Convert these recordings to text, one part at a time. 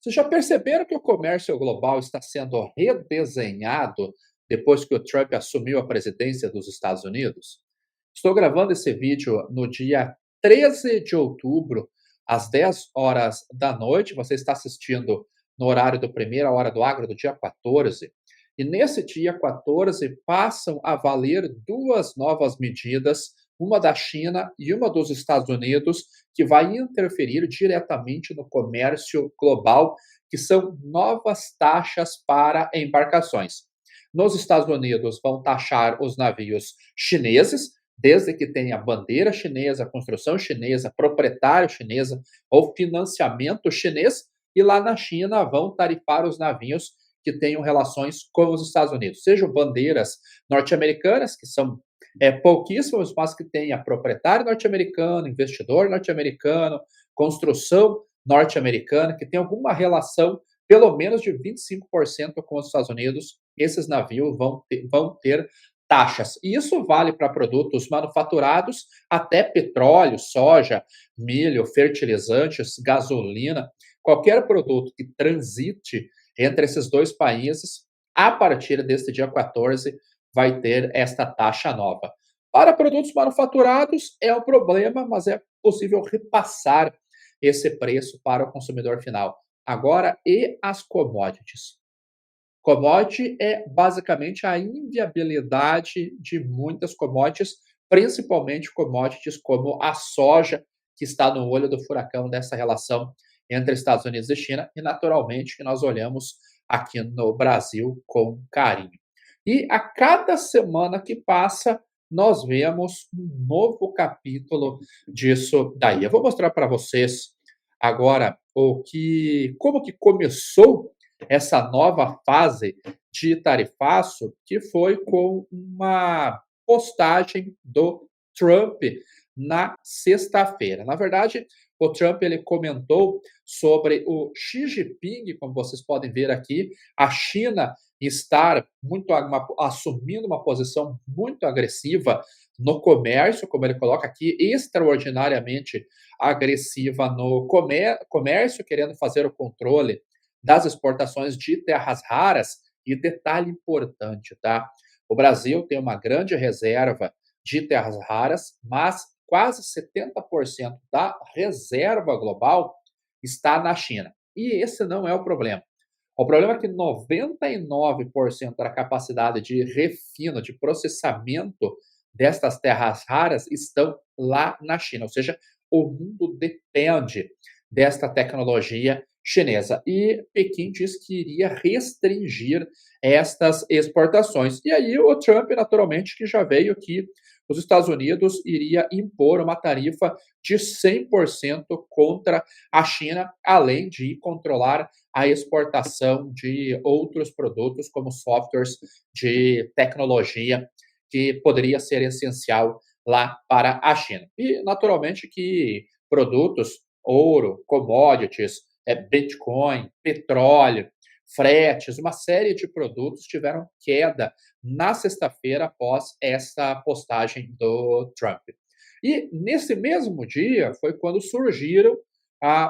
Vocês já perceberam que o comércio global está sendo redesenhado depois que o Trump assumiu a presidência dos Estados Unidos? Estou gravando esse vídeo no dia 13 de outubro, às 10 horas da noite. Você está assistindo no horário do Primeira Hora do Agro, do dia 14. E nesse dia 14 passam a valer duas novas medidas, uma da China e uma dos Estados Unidos, que vai interferir diretamente no comércio global, que são novas taxas para embarcações. Nos Estados Unidos vão taxar os navios chineses, desde que tenha bandeira chinesa, construção chinesa, proprietário chinesa ou financiamento chinês, e lá na China vão tarifar os navios que tenham relações com os Estados Unidos, sejam bandeiras norte-americanas, que são pouquíssimos, mas que tenha proprietário norte-americano, investidor norte-americano, construção norte-americana, que tem alguma relação, pelo menos de 25% com os Estados Unidos, esses navios vão ter taxas. E isso vale para produtos manufaturados, até petróleo, soja, milho, fertilizantes, gasolina, qualquer produto que transite entre esses dois países, a partir deste dia 14, vai ter esta taxa nova. Para produtos manufaturados é um problema, mas é possível repassar esse preço para o consumidor final. Agora, e as commodities? Commodity é basicamente a inviabilidade de muitas commodities, principalmente commodities como a soja, que está no olho do furacão dessa relação entre Estados Unidos e China, e naturalmente que nós olhamos aqui no Brasil com carinho. E a cada semana que passa, nós vemos um novo capítulo disso daí. Eu vou mostrar para vocês agora como que começou essa nova fase de tarifaço, que foi com uma postagem do Trump na sexta-feira. Na verdade, o Trump ele comentou sobre o Xi Jinping, como vocês podem ver aqui, a China estar assumindo uma posição muito agressiva no comércio, como ele coloca aqui, extraordinariamente agressiva no comércio, querendo fazer o controle das exportações de terras raras. E detalhe importante, tá? O Brasil tem uma grande reserva de terras raras, mas quase 70% da reserva global está na China. E esse não é o problema. O problema é que 99% da capacidade de refino, de processamento destas terras raras estão lá na China, ou seja, o mundo depende desta tecnologia chinesa. E Pequim diz que iria restringir estas exportações. E aí o Trump, naturalmente, que já veio que os Estados Unidos iria impor uma tarifa de 100% contra a China, além de controlar a exportação de outros produtos, como softwares de tecnologia, que poderia ser essencial lá para a China. E, naturalmente, que produtos, ouro, commodities, Bitcoin, petróleo, fretes, uma série de produtos tiveram queda na sexta-feira após essa postagem do Trump. E nesse mesmo dia foi quando surgiram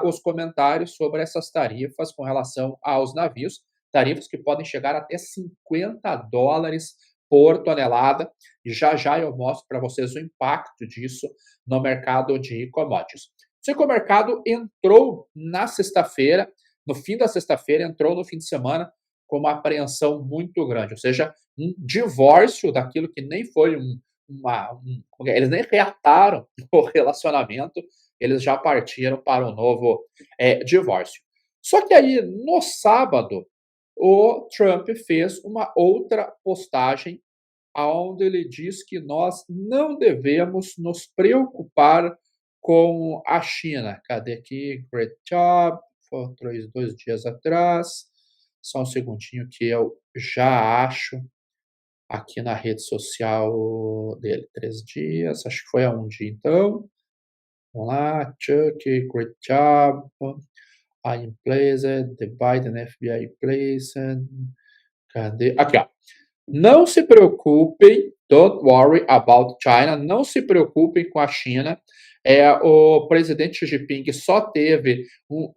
os comentários sobre essas tarifas com relação aos navios, tarifas que podem chegar até $50 por tonelada, e já já eu mostro para vocês o impacto disso no mercado de commodities. Sei que o mercado entrou na sexta-feira, no fim da sexta-feira, entrou no fim de semana com uma apreensão muito grande, ou seja, um divórcio daquilo que nem foi eles nem reataram o relacionamento, eles já partiram para um novo divórcio. Só que aí, no sábado, o Trump fez uma outra postagem onde ele diz que nós não devemos nos preocupar com a China. Cadê aqui? Great job. Foi 2 dias atrás. Só um segundinho que eu já acho aqui na rede social dele. 3 dias, acho que foi há um dia então. Vamos lá, Chuck, great job. I am pleased, the Biden FBI pleased. Cadê? Aqui, ó. Não se preocupem, don't worry about China, não se preocupem com a China. O presidente Xi Jinping só teve um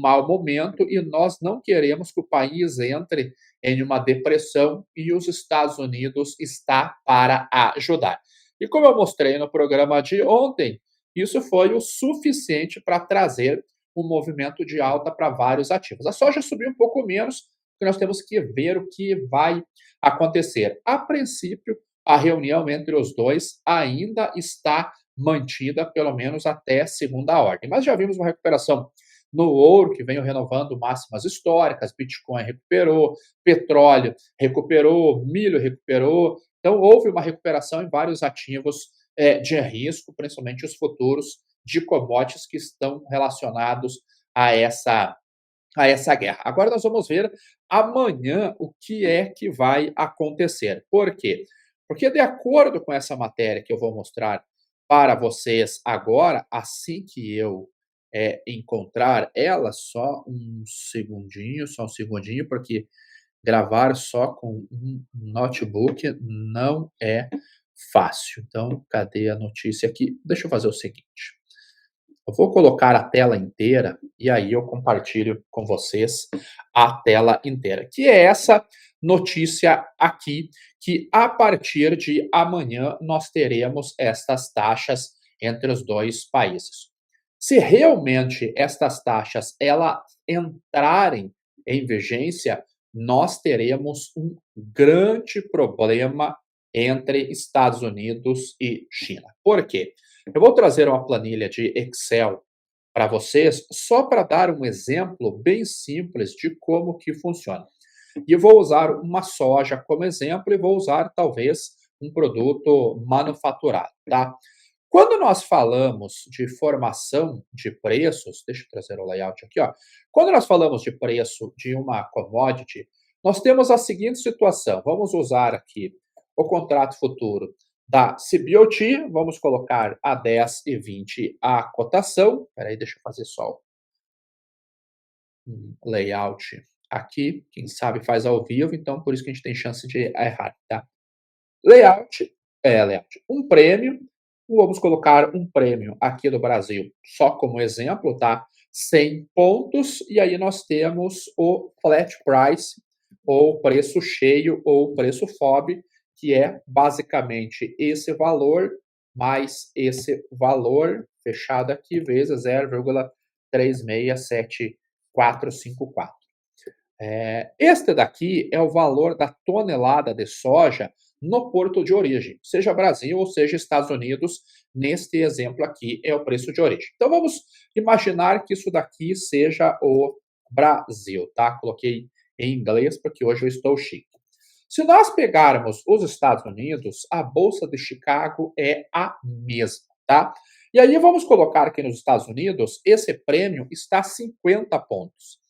mau momento e nós não queremos que o país entre em uma depressão e os Estados Unidos está para ajudar. E como eu mostrei no programa de ontem, isso foi o suficiente para trazer um movimento de alta para vários ativos. A soja subiu um pouco menos, porque nós temos que ver o que vai acontecer. A princípio, a reunião entre os dois ainda está mantida, pelo menos até segunda ordem. Mas já vimos uma recuperação no ouro, que veio renovando máximas históricas, Bitcoin recuperou, petróleo recuperou, milho recuperou. Então, houve uma recuperação em vários ativos de risco, principalmente os futuros de commodities que estão relacionados a essa guerra. Agora nós vamos ver amanhã o que é que vai acontecer. Por quê? Porque de acordo com essa matéria que eu vou mostrar para vocês agora, assim que eu encontrar ela, só um segundinho, porque gravar só com um notebook não é fácil. Então, cadê a notícia aqui? Deixa eu fazer o seguinte. Eu vou colocar a tela inteira e aí eu compartilho com vocês a tela inteira, que é essa notícia aqui, que a partir de amanhã nós teremos estas taxas entre os dois países. Se realmente estas taxas elas entrarem em vigência, nós teremos um grande problema entre Estados Unidos e China. Por quê? Eu vou trazer uma planilha de Excel para vocês, só para dar um exemplo bem simples de como que funciona. E eu vou usar uma soja como exemplo e vou usar talvez um produto manufaturado, tá? Quando nós falamos de formação de preços, deixa eu trazer o layout aqui, ó. Quando nós falamos de preço de uma commodity, nós temos a seguinte situação. Vamos usar aqui o contrato futuro da CBOT, vamos colocar a 10 e 20 a cotação. Espera aí, deixa eu fazer só um layout aqui. Quem sabe faz ao vivo, então por isso que a gente tem chance de errar, tá? Layout. Um prêmio. Vamos colocar um prêmio aqui do Brasil, só como exemplo, tá? 100 pontos, e aí nós temos o flat price, ou preço cheio, ou preço FOB, que é basicamente esse valor mais esse valor, fechado aqui, vezes 0,367454. Este daqui é o valor da tonelada de soja no porto de origem, seja Brasil ou seja Estados Unidos, neste exemplo aqui é o preço de origem. Então vamos imaginar que isso daqui seja o Brasil, tá? Coloquei em inglês porque hoje eu estou chique. Se nós pegarmos os Estados Unidos, a Bolsa de Chicago é a mesma, tá? E aí vamos colocar aqui nos Estados Unidos, esse prêmio está a 50 pontos.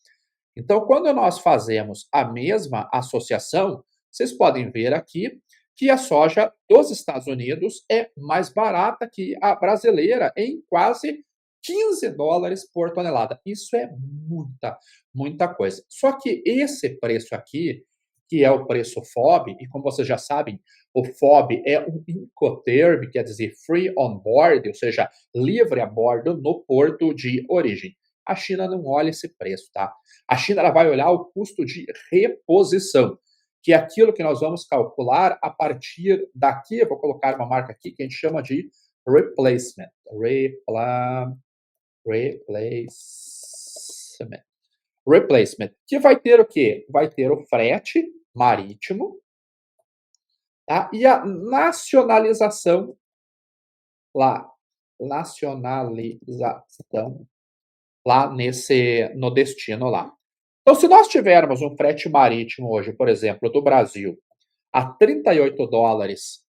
Então, quando nós fazemos a mesma associação, vocês podem ver aqui que a soja dos Estados Unidos é mais barata que a brasileira em quase 15 dólares por tonelada. Isso é muita, muita coisa. Só que esse preço aqui, que é o preço FOB, e como vocês já sabem, o FOB é um Incoterm, quer dizer Free on Board, ou seja, livre a bordo no porto de origem. A China não olha esse preço, tá? A China ela vai olhar o custo de reposição, que é aquilo que nós vamos calcular a partir daqui. Eu vou colocar uma marca aqui que a gente chama de replacement. Replacement. Que vai ter o quê? Vai ter o frete marítimo, tá? E a nacionalização lá. Nacionalização lá no destino lá. Então, se nós tivermos um frete marítimo hoje, por exemplo, do Brasil, a 38 dólares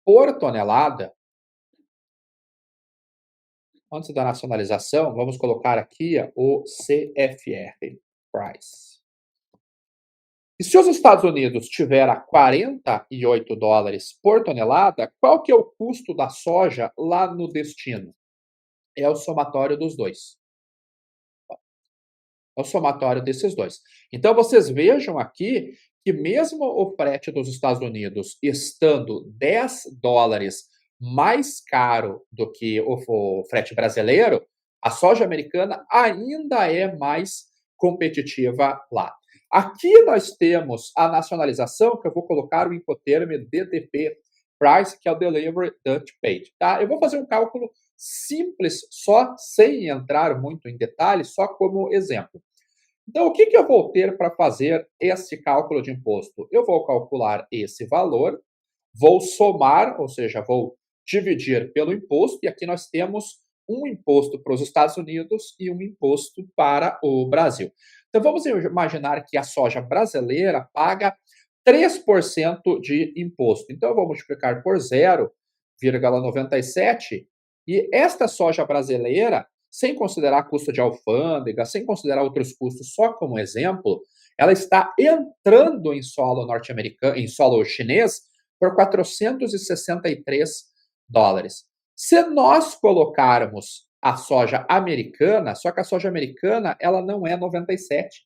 por tonelada, antes da nacionalização, vamos colocar aqui o CFR, Price. E se os Estados Unidos tiver a 48 dólares por tonelada, qual que é o custo da soja lá no destino? É o somatório dos dois. É o somatório desses dois. Então, vocês vejam aqui que mesmo o frete dos Estados Unidos estando 10 dólares mais caro do que o frete brasileiro, a soja americana ainda é mais competitiva lá. Aqui nós temos a nacionalização, que eu vou colocar o Incoterm DDP Price, que é o Delivery Dutch Paid. Tá? Eu vou fazer um cálculo simples, só sem entrar muito em detalhes, só como exemplo. Então, o que eu vou ter para fazer esse cálculo de imposto? Eu vou calcular esse valor, vou somar, ou seja, vou dividir pelo imposto, e aqui nós temos um imposto para os Estados Unidos e um imposto para o Brasil. Então, vamos imaginar que a soja brasileira paga 3% de imposto. Então, eu vou multiplicar por 0,97, e esta soja brasileira, sem considerar custo de alfândega, sem considerar outros custos, só como exemplo, ela está entrando em solo norte-americano, em solo chinês, por 463 dólares. Se nós colocarmos a soja americana, só que a soja americana ela não é 97,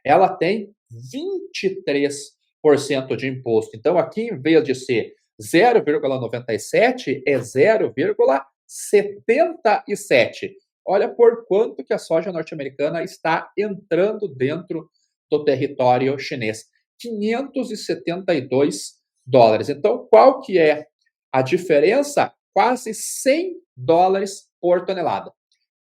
ela tem 23% de imposto. Então, aqui, em vez de ser 0,97, é 0,77. Olha por quanto que a soja norte-americana está entrando dentro do território chinês. 572 dólares. Então, qual que é a diferença? Quase 100 dólares por tonelada.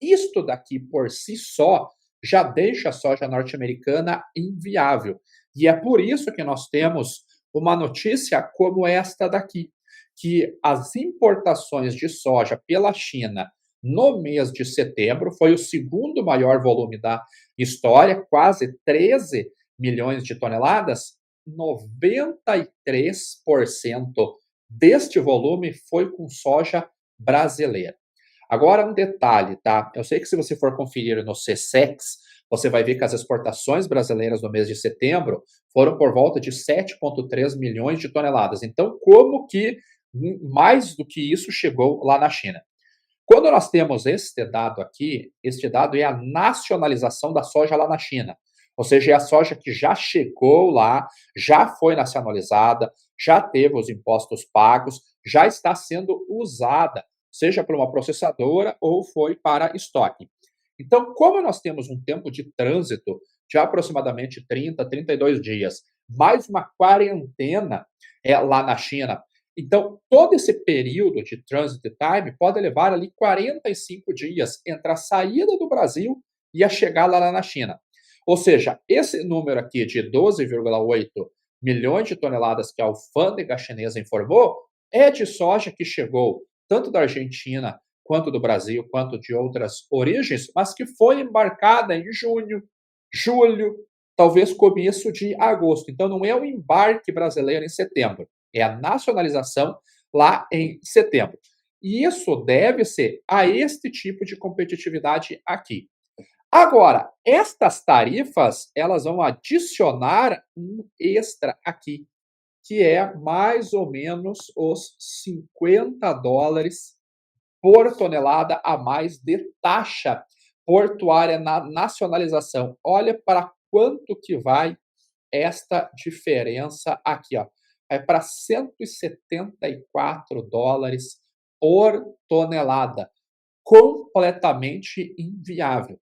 Isto daqui por si só já deixa a soja norte-americana inviável. E é por isso que nós temos uma notícia como esta daqui, que as importações de soja pela China no mês de setembro foi o segundo maior volume da história, quase 13 milhões de toneladas. 93% deste volume foi com soja brasileira. Agora, um detalhe, tá? Eu sei que se você for conferir no CSEX, você vai ver que as exportações brasileiras no mês de setembro foram por volta de 7,3 milhões de toneladas. Então, como que mais do que isso chegou lá na China? Quando nós temos este dado aqui, este dado é a nacionalização da soja lá na China. Ou seja, é a soja que já chegou lá, já foi nacionalizada, já teve os impostos pagos, já está sendo usada, seja por uma processadora ou foi para estoque. Então, como nós temos um tempo de trânsito de aproximadamente 30, 32 dias, mais uma quarentena lá na China, então todo esse período de transit time pode levar ali 45 dias entre a saída do Brasil e a chegada lá na China. Ou seja, esse número aqui de 12,8 milhões de toneladas que a alfândega chinesa informou é de soja que chegou tanto da Argentina, quanto do Brasil, quanto de outras origens, mas que foi embarcada em junho, julho, talvez começo de agosto. Então, não é o embarque brasileiro em setembro, é a nacionalização lá em setembro. E isso deve-se a este tipo de competitividade aqui. Agora, estas tarifas, elas vão adicionar um extra aqui, que é mais ou menos os 50 dólares por tonelada a mais de taxa portuária na nacionalização. Olha para quanto que vai esta diferença aqui, ó. É para 174 dólares por tonelada. Completamente inviável.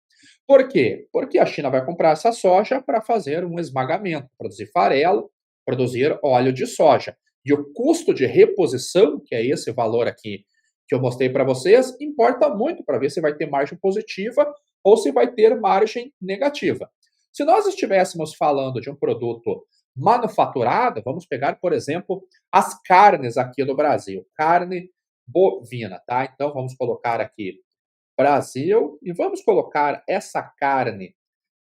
Por quê? Porque a China vai comprar essa soja para fazer um esmagamento, produzir farelo, produzir óleo de soja. E o custo de reposição, que é esse valor aqui que eu mostrei para vocês, importa muito para ver se vai ter margem positiva ou se vai ter margem negativa. Se nós estivéssemos falando de um produto manufaturado, vamos pegar, por exemplo, as carnes aqui do Brasil, carne bovina, tá? Então vamos colocar aqui Brasil e vamos colocar essa carne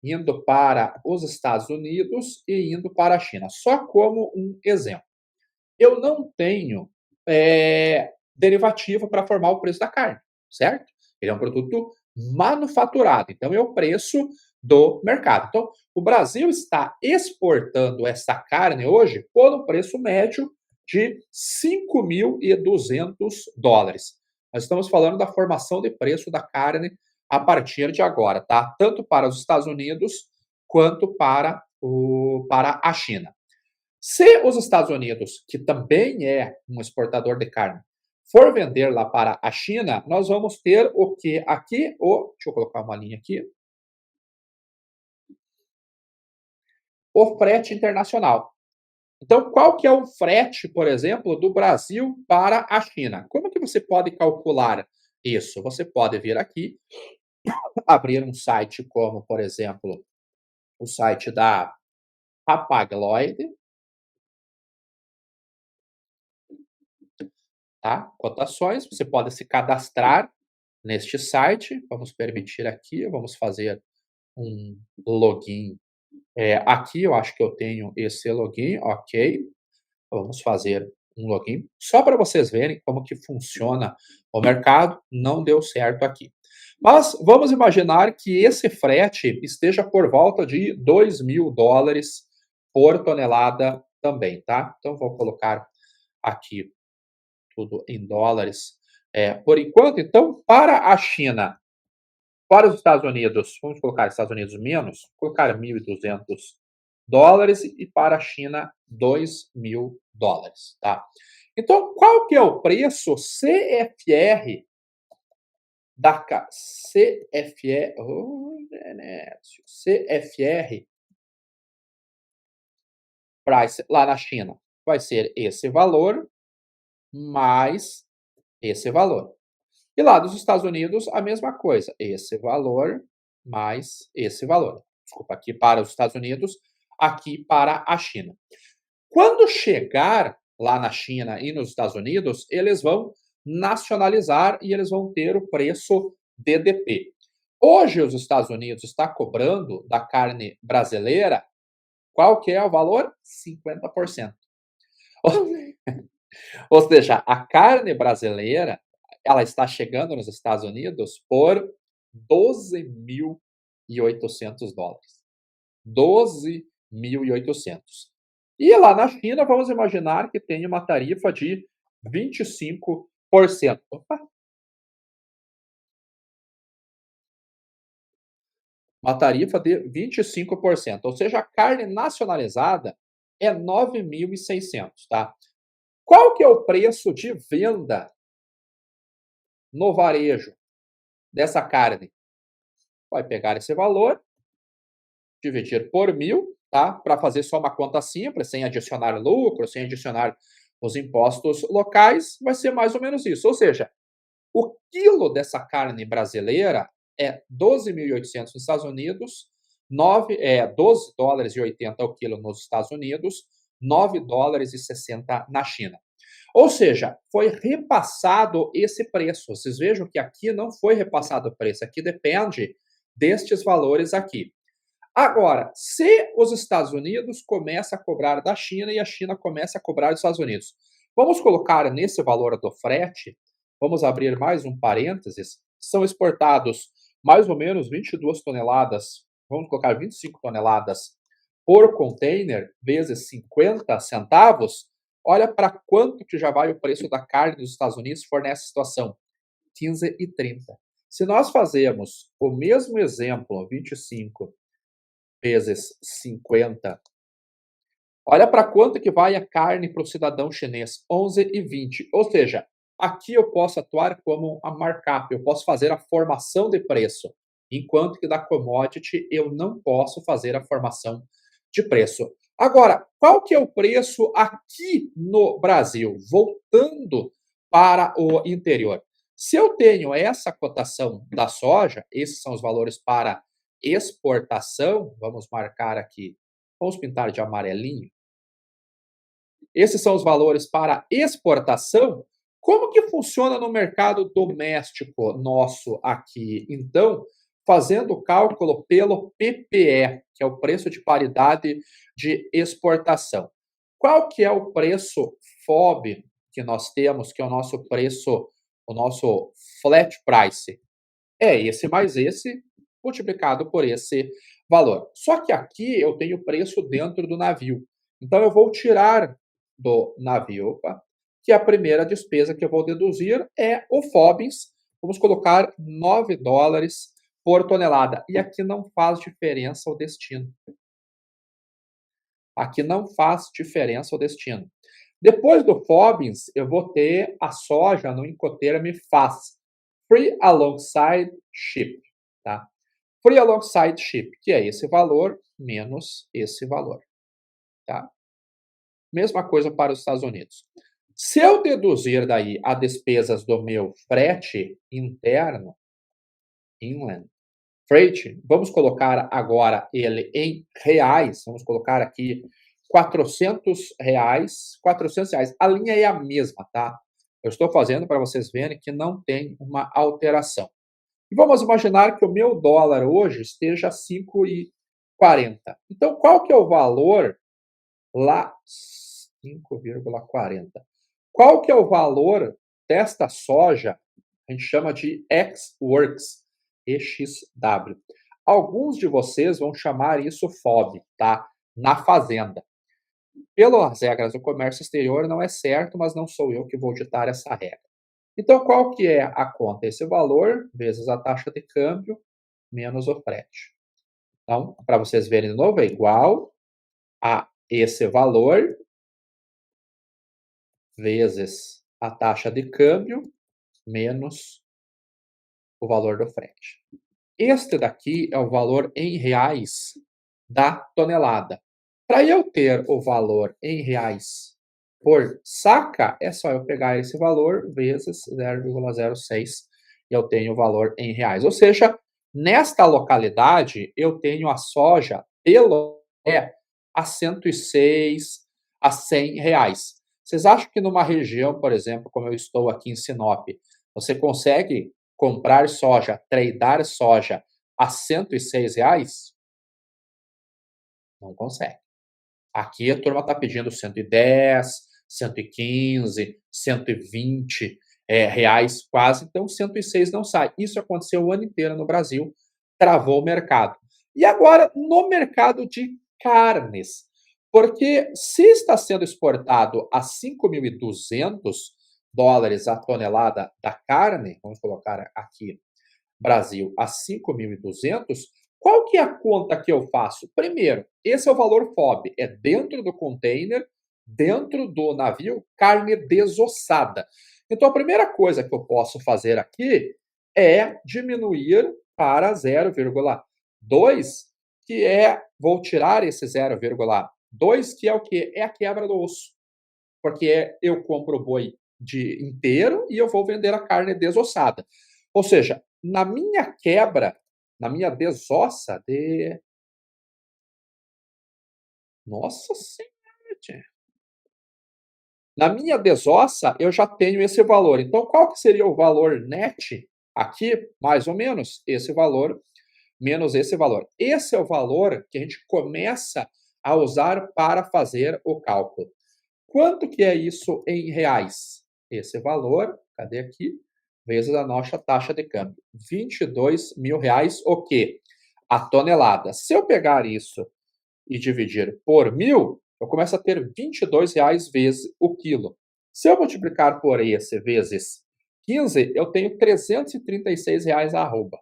indo para os Estados Unidos e indo para a China, só como um exemplo. Eu não tenho derivativo para formar o preço da carne, certo? Ele é um produto manufaturado, então é o preço do mercado. Então, o Brasil está exportando essa carne hoje por um preço médio de 5.200 dólares. Nós estamos falando da formação de preço da carne a partir de agora, tá? Tanto para os Estados Unidos quanto para a China. Se os Estados Unidos, que também é um exportador de carne, for vender lá para a China, nós vamos ter o que aqui? Deixa eu colocar uma linha aqui. O frete internacional. Então, qual que é o frete, por exemplo, do Brasil para a China? Como que você pode calcular isso? Você pode vir aqui, abrir um site como, por exemplo, o site da Hapag-Lloyd, tá? Cotações, você pode se cadastrar neste site. Vamos permitir aqui, vamos fazer um login. Aqui eu acho que eu tenho esse login, ok. Vamos fazer um login, só para vocês verem como que funciona o mercado. Não deu certo aqui. Mas vamos imaginar que esse frete esteja por volta de $2.000 por tonelada também, tá? Então, vou colocar aqui tudo em dólares. Por enquanto, então, para a China, para os Estados Unidos, vamos colocar Estados Unidos menos, colocar $1.200 e para a China $2.000, tá? Então, qual que é o preço CFR da CFR, CFR price lá na China? Vai ser esse valor mais esse valor. E lá dos Estados Unidos, a mesma coisa. Esse valor mais esse valor. Desculpa, aqui para os Estados Unidos, aqui para a China. Quando chegar lá na China e nos Estados Unidos, eles vão nacionalizar e eles vão ter o preço DDP. Hoje, os Estados Unidos está cobrando da carne brasileira, qual que é o valor? 50%. Ou seja, a carne brasileira, ela está chegando nos Estados Unidos por $12.800. 12.800. E lá na China, vamos imaginar que tem uma tarifa de 25%. Opa! Uma tarifa de 25%. Ou seja, a carne nacionalizada é 9.600, tá? Qual que é o preço de venda no varejo dessa carne? Vai pegar esse valor, dividir por 1.000, tá? Para fazer só uma conta simples, sem adicionar lucro, sem adicionar os impostos locais, vai ser mais ou menos isso. Ou seja, o quilo dessa carne brasileira é 12.800 nos Estados Unidos, $12,80 o quilo nos Estados Unidos, $9,60 na China. Ou seja, foi repassado esse preço. Vocês vejam que aqui não foi repassado o preço, aqui depende destes valores aqui. Agora, se os Estados Unidos começam a cobrar da China e a China começa a cobrar dos Estados Unidos, vamos colocar nesse valor do frete, vamos abrir mais um parênteses, são exportados mais ou menos 22 toneladas, vamos colocar 25 toneladas por container, vezes 50 centavos, olha para quanto que já vai o preço da carne dos Estados Unidos se for nessa situação, 15,30. Se nós fazemos o mesmo exemplo, 25 vezes 50. Olha para quanto que vai a carne para o cidadão chinês, 11,20. Ou seja, aqui eu posso atuar como a markup, eu posso fazer a formação de preço, enquanto que da commodity eu não posso fazer a formação de preço. Agora, qual que é o preço aqui no Brasil? Voltando para o interior. Se eu tenho essa cotação da soja, esses são os valores para exportação, vamos marcar aqui, vamos pintar de amarelinho. Esses são os valores para exportação. Como que funciona no mercado doméstico nosso aqui? Então, fazendo o cálculo pelo PPE, que é o preço de paridade de exportação. Qual que é o preço FOB que nós temos, que é o nosso preço, o nosso flat price? É esse mais esse multiplicado por esse valor. Só que aqui eu tenho preço dentro do navio. Então eu vou tirar do navio, opa, que a primeira despesa que eu vou deduzir é o FOBs. Vamos colocar $9 por tonelada. E aqui não faz diferença o destino. Aqui não faz diferença o destino. Depois do FOBs, eu vou ter a soja no Incoterm FAS, Free Alongside Ship, tá? Free Alongside Ship, que é esse valor menos esse valor, tá? Mesma coisa para os Estados Unidos. Se eu deduzir daí as despesas do meu frete interno, inland, freight, vamos colocar agora ele em reais, vamos colocar aqui R$ 400, R$ 400. A linha é a mesma, tá? Eu estou fazendo para vocês verem que não tem uma alteração. E vamos imaginar que o meu dólar hoje esteja 5,40. Então, qual que é o valor lá? 5,40. Qual que é o valor desta soja? A gente chama de ex-works, EXW. Alguns de vocês vão chamar isso FOB, tá? Na fazenda. Pelas regras do comércio exterior não é certo, mas não sou eu que vou ditar essa regra. Então, qual que é a conta? Esse valor vezes a taxa de câmbio menos o frete. Então, para vocês verem de novo, é igual a esse valor vezes a taxa de câmbio menos o valor do frete. Este daqui é o valor em reais da tonelada. Para eu ter o valor em reais por saca, é só eu pegar esse valor vezes 0,06 e eu tenho o valor em reais. Ou seja, nesta localidade, eu tenho a soja pelo a 106 a 100 reais. Vocês acham que numa região, por exemplo, como eu estou aqui em Sinop, você consegue comprar soja, tradear soja a 106 reais? Não consegue. Aqui a turma está pedindo 110, 115, 120 reais quase, então 106 não sai. Isso aconteceu o ano inteiro no Brasil, travou o mercado. E agora, no mercado de carnes, porque se está sendo exportado a 5.200 dólares a tonelada da carne, vamos colocar aqui Brasil a 5.200, qual que é a conta que eu faço? Primeiro, esse é o valor FOB, é dentro do container, dentro do navio, carne desossada. Então, a primeira coisa que eu posso fazer aqui é diminuir para 0,2, que é, vou tirar esse 0,2, que é o que? É a quebra do osso. Porque eu compro o boi de inteiro e eu vou vender a carne desossada. Ou seja, na minha quebra, na minha desossa de... Nossa Senhora, tchê. Na minha desossa, eu já tenho esse valor. Então, qual que seria o valor net aqui? Mais ou menos esse valor menos esse valor. Esse é o valor que a gente começa a usar para fazer o cálculo. Quanto que é isso em reais? Esse valor, cadê aqui? Vezes a nossa taxa de câmbio. R$ 22.000, o quê? A tonelada. Se eu pegar isso e dividir por 1.000, eu começo a ter R$ 22 vezes o quilo. Se eu multiplicar por esse vezes 15, eu tenho R$ 336 a arroba.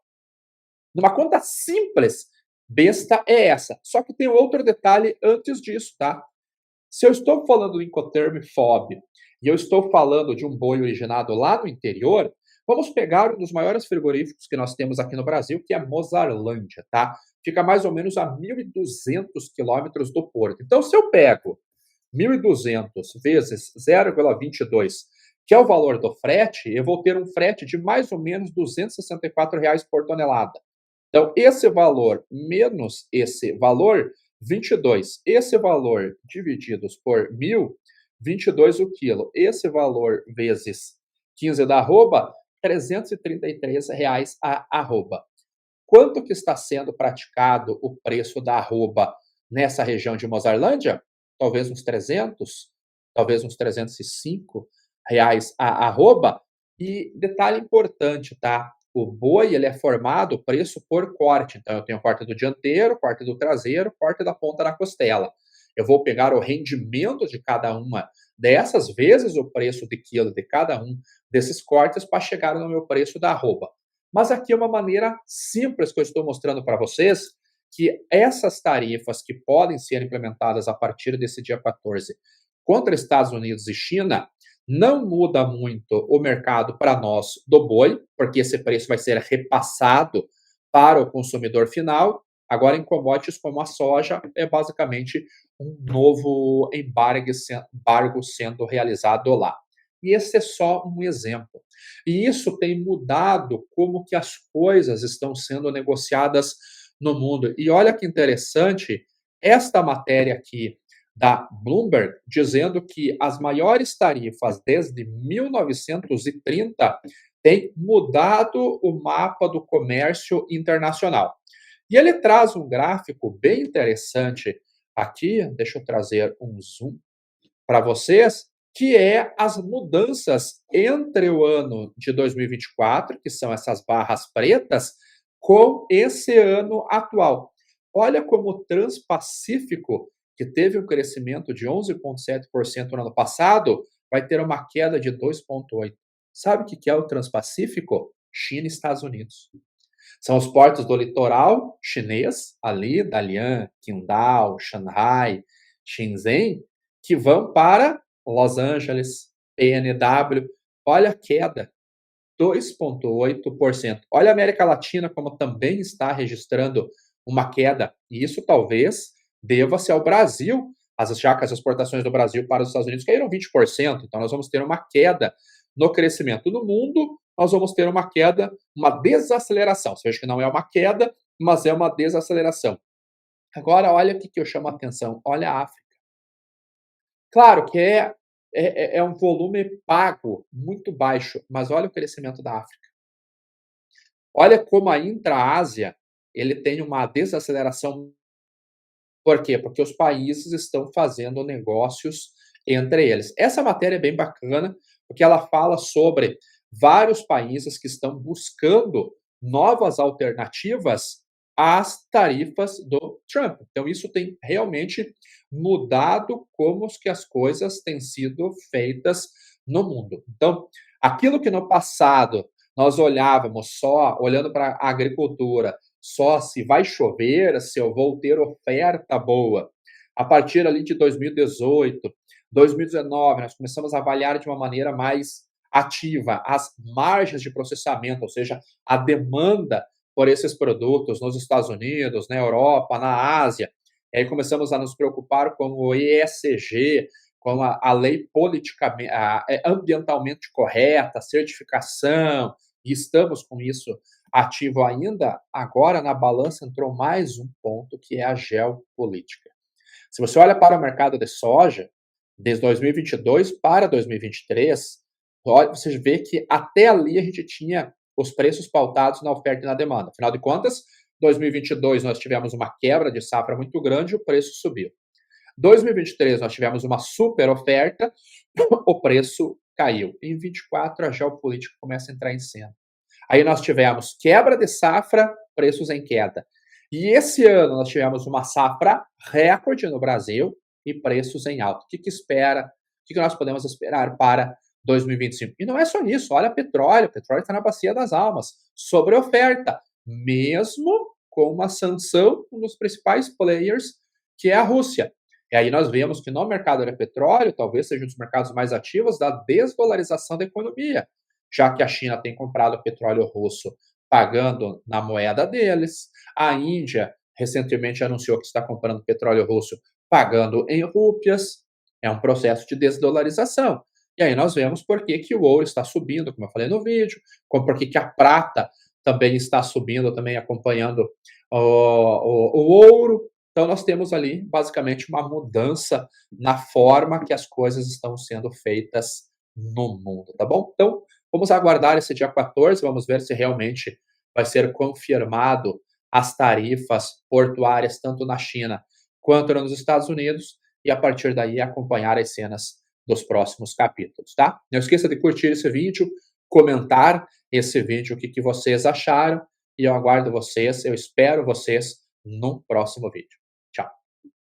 Numa conta simples, besta é essa. Só que tem outro detalhe antes disso, tá? Se eu estou falando do Incoterm FOB e eu estou falando de um boi originado lá no interior, vamos pegar um dos maiores frigoríficos que nós temos aqui no Brasil, que é Mozarlândia, tá? Fica mais ou menos a 1.200 quilômetros do porto. Então, se eu pego 1.200 vezes 0,22, que é o valor do frete, eu vou ter um frete de mais ou menos R$ 264 por tonelada. Então, esse valor menos esse valor, 22. Esse valor divididos por 1.000, 22 o quilo. Esse valor vezes 15 da arroba, R$ 333 a arroba. Quanto que está sendo praticado o preço da arroba nessa região de Mozarlândia? Talvez uns 300, talvez uns 305 reais a arroba. E detalhe importante, tá? O boi ele é formado preço por corte. Então, eu tenho o corte do dianteiro, corte do traseiro, corte da ponta da costela. Eu vou pegar o rendimento de cada uma dessas vezes o preço de quilo de cada um desses cortes para chegar no meu preço da arroba. Mas aqui é uma maneira simples que eu estou mostrando para vocês que essas tarifas que podem ser implementadas a partir desse dia 14 contra Estados Unidos e China, não muda muito o mercado para nós do boi, porque esse preço vai ser repassado para o consumidor final. Agora, em commodities como a soja, é basicamente um novo embargo sendo realizado lá. E esse é só um exemplo. E isso tem mudado como que as coisas estão sendo negociadas no mundo. E olha que interessante, esta matéria aqui da Bloomberg, dizendo que as maiores tarifas desde 1930 têm mudado o mapa do comércio internacional. E ele traz um gráfico bem interessante aqui, deixa eu trazer um zoom para vocês, que é as mudanças entre o ano de 2024, que são essas barras pretas, com esse ano atual. Olha como o Transpacífico, que teve um crescimento de 11,7% no ano passado, vai ter uma queda de 2,8%. Sabe o que é o Transpacífico? China e Estados Unidos. São os portos do litoral chinês, ali, Dalian, Qingdao, Shanghai, Shenzhen, que vão para Los Angeles, PNW. Olha a queda, 2,8%. Olha a América Latina como também está registrando uma queda, e isso talvez deva-se ao Brasil, já que as exportações do Brasil para os Estados Unidos caíram 20%, então nós vamos ter uma queda no crescimento no mundo, nós vamos ter uma queda, uma desaceleração. Você veja que não é uma queda, mas é uma desaceleração. Agora, olha o que eu chamo a atenção, olha a África. Claro que é um volume pago muito baixo, mas olha o crescimento da África. Olha como a intra-Ásia, ele tem uma desaceleração. Por quê? Porque os países estão fazendo negócios entre eles. Essa matéria é bem bacana, porque ela fala sobre vários países que estão buscando novas alternativas às tarifas do Trump. Então, isso tem realmente mudado como que as coisas têm sido feitas no mundo. Então, aquilo que no passado nós olhávamos só, olhando para a agricultura, só se vai chover, se eu vou ter oferta boa. A partir ali de 2018, 2019, nós começamos a avaliar de uma maneira mais ativa as margens de processamento, ou seja, a demanda por esses produtos nos Estados Unidos, na Europa, na Ásia. E aí começamos a nos preocupar com o ESG, com a lei politicamente, ambientalmente correta, certificação, e estamos com isso ativo ainda. Agora, na balança, entrou mais um ponto, que é a geopolítica. Se você olha para o mercado de soja, desde 2022 para 2023, você vê que até ali a gente tinha os preços pautados na oferta e na demanda. Afinal de contas, 2022 nós tivemos uma quebra de safra muito grande e o preço subiu. 2023 nós tivemos uma super oferta, o preço caiu. Em 24 a geopolítica começa a entrar em cena. Aí nós tivemos quebra de safra, preços em queda. E esse ano nós tivemos uma safra recorde no Brasil e preços em alta. O que espera? O que nós podemos esperar para 2025? E não é só isso, olha o petróleo está na bacia das almas, sobre oferta, mesmo com uma sanção um dos principais players, que é a Rússia. E aí nós vemos que no mercado de petróleo, talvez seja um dos mercados mais ativos da desdolarização da economia, já que a China tem comprado petróleo russo pagando na moeda deles, a Índia recentemente anunciou que está comprando petróleo russo pagando em rúpias, é um processo de desdolarização. E aí nós vemos por que o ouro está subindo, como eu falei no vídeo, por que a prata também está subindo, também acompanhando o ouro. Então nós temos ali basicamente uma mudança na forma que as coisas estão sendo feitas no mundo, tá bom? Então, vamos aguardar esse dia 14, vamos ver se realmente vai ser confirmado as tarifas portuárias tanto na China quanto nos Estados Unidos e a partir daí acompanhar as cenas dos próximos capítulos, tá? Não esqueça de curtir esse vídeo, comentar esse vídeo, o que vocês acharam, e eu aguardo vocês, eu espero vocês num próximo vídeo.